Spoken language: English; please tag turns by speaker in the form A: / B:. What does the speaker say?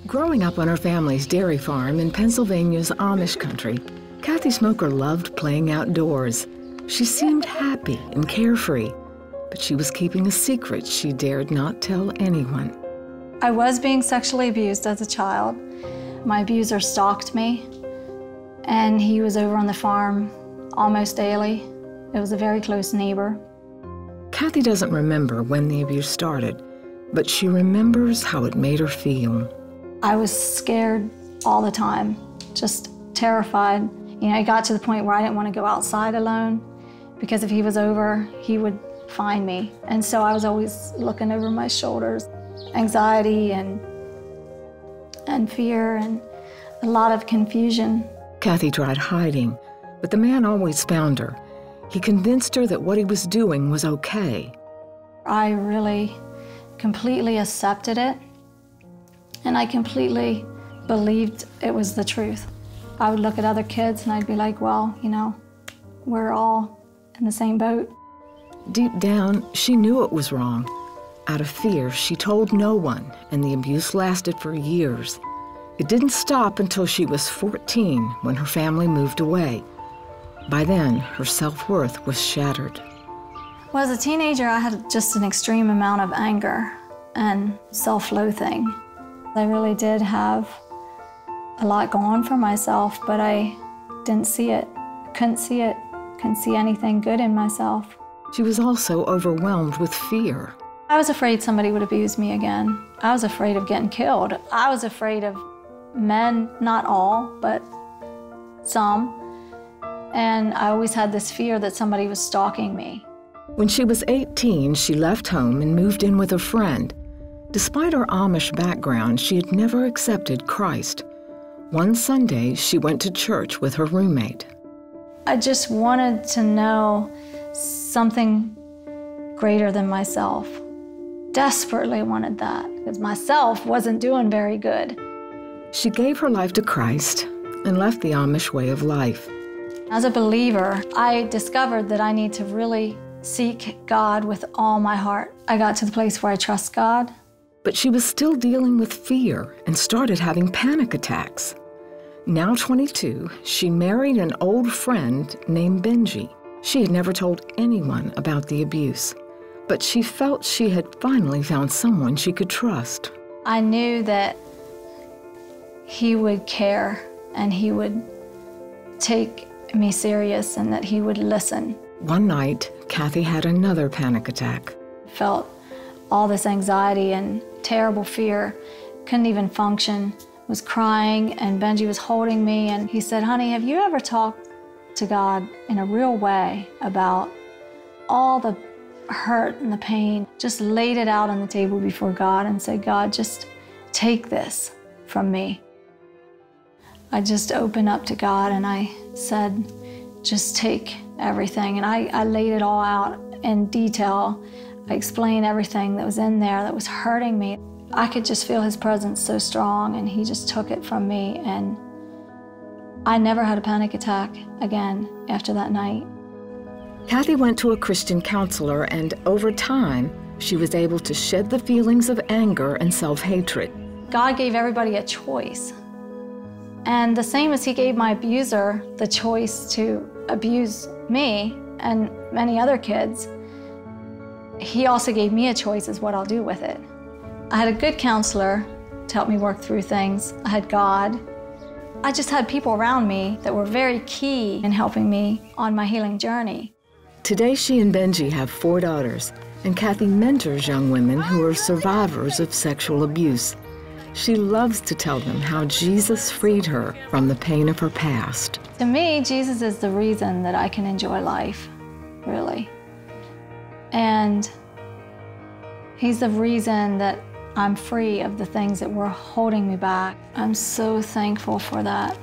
A: Growing up on her family's dairy farm in Pennsylvania's Amish country, Kathy Smoker loved playing outdoors. She seemed happy and carefree, but she was keeping a secret she dared not tell anyone.
B: I was being sexually abused as a child. My abuser stalked me, and he was over on the farm almost daily. It was a very close neighbor.
A: Kathy doesn't remember when the abuse started, but she remembers how it made her feel.
B: I was scared all the time, just terrified. You know, it got to the point where I didn't want to go outside alone because if he was over, he would find me. And so I was always looking over my shoulders. Anxiety and fear and a lot of confusion.
A: Kathy tried hiding, but the man always found her. He convinced her that what he was doing was okay.
B: I really completely accepted it, and I completely believed it was the truth. I would look at other kids and I'd be like, well, you know, we're all in the same boat.
A: Deep down, she knew it was wrong. Out of fear, she told no one, and the abuse lasted for years. It didn't stop until she was 14, when her family moved away. By then, her self-worth was shattered.
B: Well, as a teenager, I had just an extreme amount of anger and self-loathing. I really did have a lot going on for myself, but I didn't see it, couldn't see anything good in myself.
A: She was also overwhelmed with fear.
B: I was afraid somebody would abuse me again. I was afraid of getting killed. I was afraid of men, not all, but some. And I always had this fear that somebody was stalking me.
A: When she was 18, she left home and moved in with a friend. Despite her Amish background, she had never accepted Christ. One Sunday, she went to church with her roommate.
B: I just wanted to know something greater than myself. Desperately wanted that, because myself wasn't doing very good.
A: She gave her life to Christ and left the Amish way of life.
B: As a believer, I discovered that I need to really seek God with all my heart. I got to the place where I trust God.
A: But she was still dealing with fear and started having panic attacks. Now 22, she married an old friend named Benji. She had never told anyone about the abuse, but she felt she had finally found someone she could trust.
B: I knew that he would care and he would take me serious and that he would listen.
A: One night, Kathy had another panic attack.
B: Felt all this anxiety and terrible fear, couldn't even function, was crying, and Benji was holding me, and he said, honey, have you ever talked to God in a real way about all the hurt and the pain? Just laid it out on the table before God and said, God, just take this from me. I just opened up to God and I said, just take everything. And I laid it all out in detail. I explained everything that was in there that was hurting me. I could just feel his presence so strong, and he just took it from me, and I never had a panic attack again after that night.
A: Kathy went to a Christian counselor, and over time, she was able to shed the feelings of anger and self-hatred.
B: God gave everybody a choice. And the same as he gave my abuser the choice to abuse me and many other kids, he also gave me a choice as what I'll do with it. I had a good counselor to help me work through things. I had God. I just had people around me that were very key in helping me on my healing journey.
A: Today, she and Benji have 4 daughters, and Kathy mentors young women who are survivors of sexual abuse. She loves to tell them how Jesus freed her from the pain of her past.
B: To me, Jesus is the reason that I can enjoy life, really. And he's the reason that I'm free of the things that were holding me back. I'm so thankful for that.